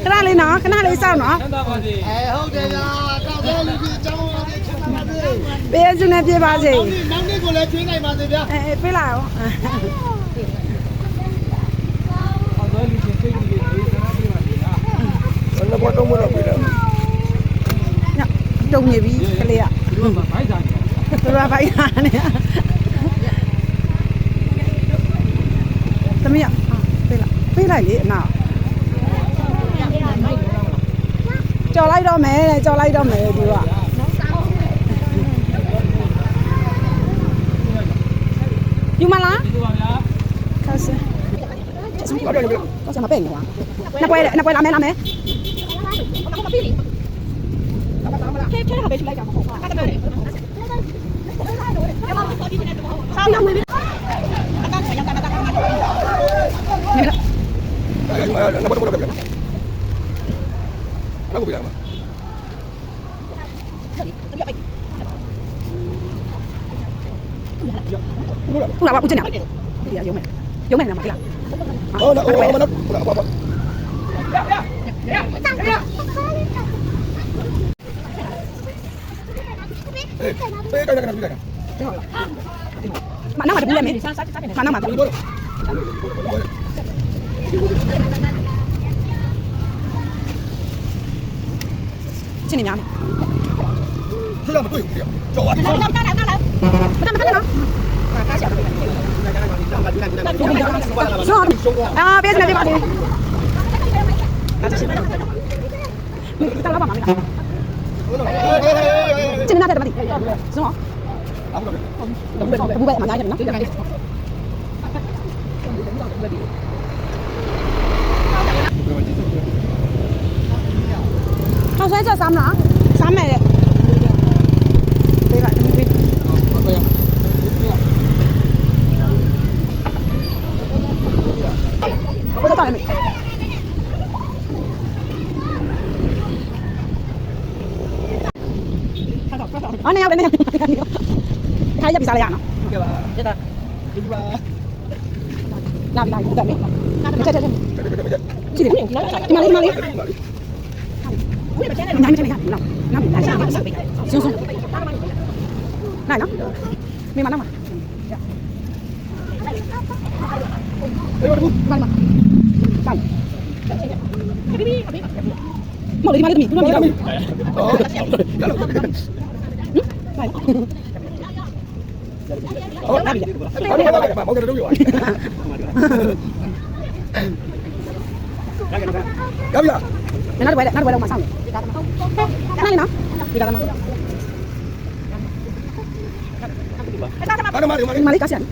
ခဏလေးနော်ခဏလေးစောင့်နော်ဟုတ်တယ်ဗျာကောက်တဲ့လူကြီးအကြောင်းအားဖြင့်ချမ်းသာပါစေပေးစုနဲ့ပြေးပါစေမောင်လေးကိုလည်းကျွေးနိုင်ပါစေဗျာပေးလာရောဘာတော့မလုပ်ဘူးလားတုံနေပြီကလေးကသူကဘိုက်စားနေသမီးပေးလိုက်လေအနာကြော်လိုက်တော့မယ်ကြော်လိုက်တော့မယ်သူကယူမလားခါစမပေးနော်နှစ်ပွဲလာမယ်ခဲဟာပဲလိုက်ကြမှာပေါ့အဲ့ဒါပဲဆောင်းရမယ်不来吧，不进来。有没？嘛，对啦。哦，那马上不来没？马上。进里面。这样对不对？走啊！啊，别进来，别进来。你当老板吗？进来那在哪里？是吗？不会，马上进来。我说这3了，3买的。对吧？我到了没？啊，你要不那个？开一比啥来呀？这个，哪里？这里，这。这里，你哪里？来下，行，来呢？没嘛那嘛？慢，mau dari mana tu mi? Belum mi. Oh, nabi. Mau dari dulu. Gak bisa. Nak boleh masang. Mana ni nak? Di kata mana? Mari kasihan.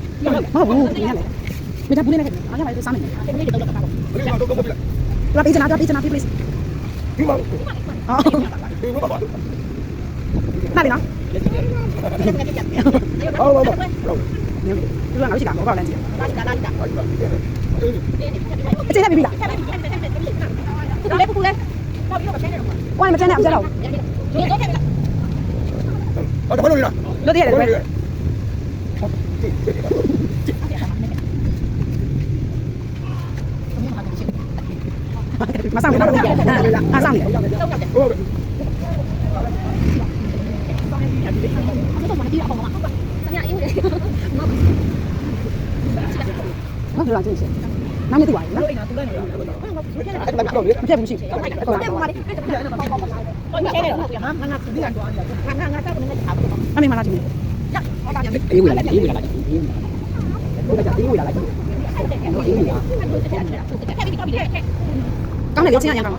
Oh, ini ni. Minta boleh nak? Ayah mari tu sama. Rapi je, please. Oh. Nari nak? Oh. Itu yang harus kita. Kau nanti. Cina bibi dah. Boleh. Wah, macam mana? Macam mana? Ada mana ni nak? Lo dia ada. Masang ni. Masang ni. Nó là gì? Năm mươi tuổi đó. Thêm một xíu. Anh em mà làm gì? Yêu là con này có xin anh không?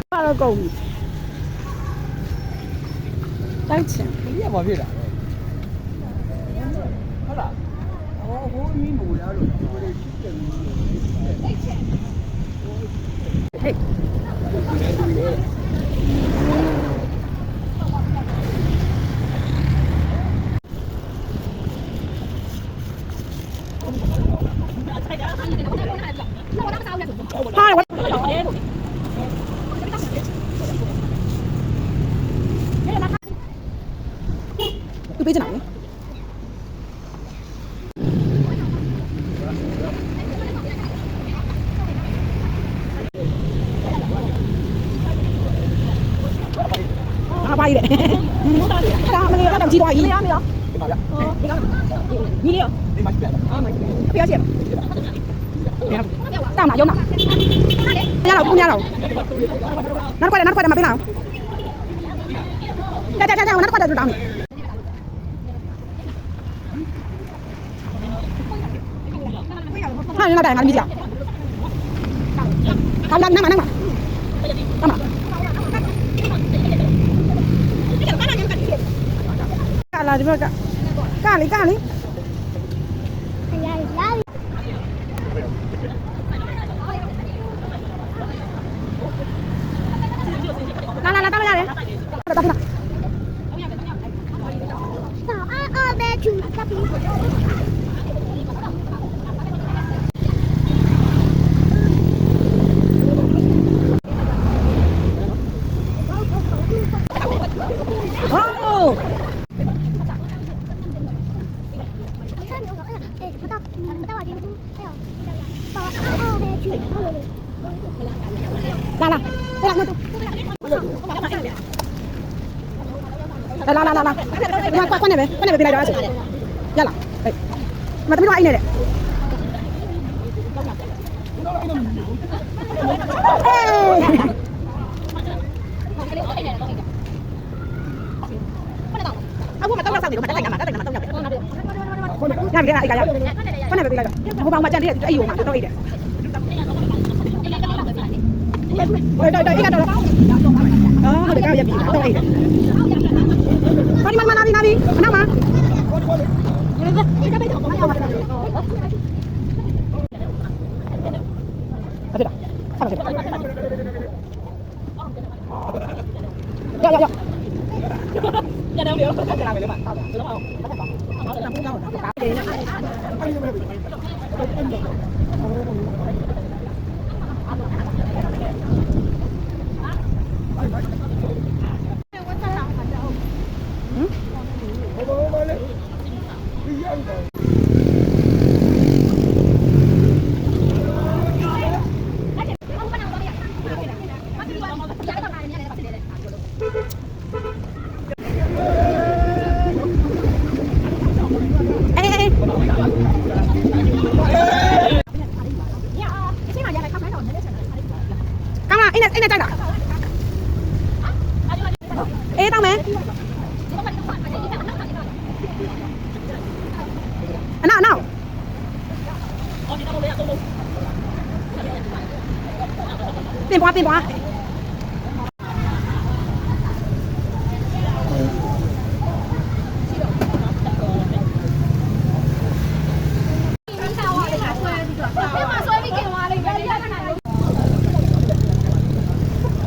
Bao lâu cùng? Đấy chứ. Cái gì mà biết à? Hey. Hai, tôi biết thế nào nhé. သွားကြီးတဲ့အဲ့ဒါမလေးတော့ကြီးသွားကြီးရမလားညီလေးရောပြရစီတာမရုံးမရတော့ကိုမရတော့နောက်ခွက်မပေးလားတက်နောက်ခွက်တော့တောင်းဟာနေလာတယ်ငါမီးကြကောင်းလာနမကာလာဒီဘက်ကကာလီလာတောင်းရတယ်တောင်းလာခွနဲ့ပဲပြလိုက်တော့အဲ့ရလာမသမီးတော့အိနေတယ်အခုမတော့ဆောက်နေတော့မတက်နိုင်မှာတက်နိုင်မှာတော့ရောက်တယ်ညပြအိကရခွနဲ့ပဲပြလိုက်တော့ဟိုဘောင်မှာကြံသေးတယ်အဲ့ယူမှာတော့အိတယ်တော်အိကတော့ဟုတ်တယ်ကရပြီတော့အိတယ်ဘာဒီမှာနာပြီအနောက်မှာအိနေကြိုက်တာအေးတောင်းမယ်အနောက်ပြင်ပွား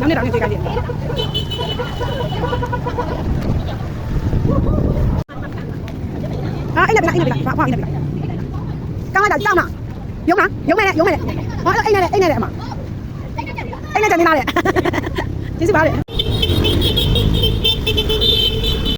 နောက်နေ့တောင်နေကြည့်ကြည့်အိနေပြီဘာအိနေပြီကောင်းလိုက်တာကြောက်နာရုံးမယ်ဟောအိနေတယ်အမအိနေတယ်နေလာတယ်ကျေးဇူးပါလေ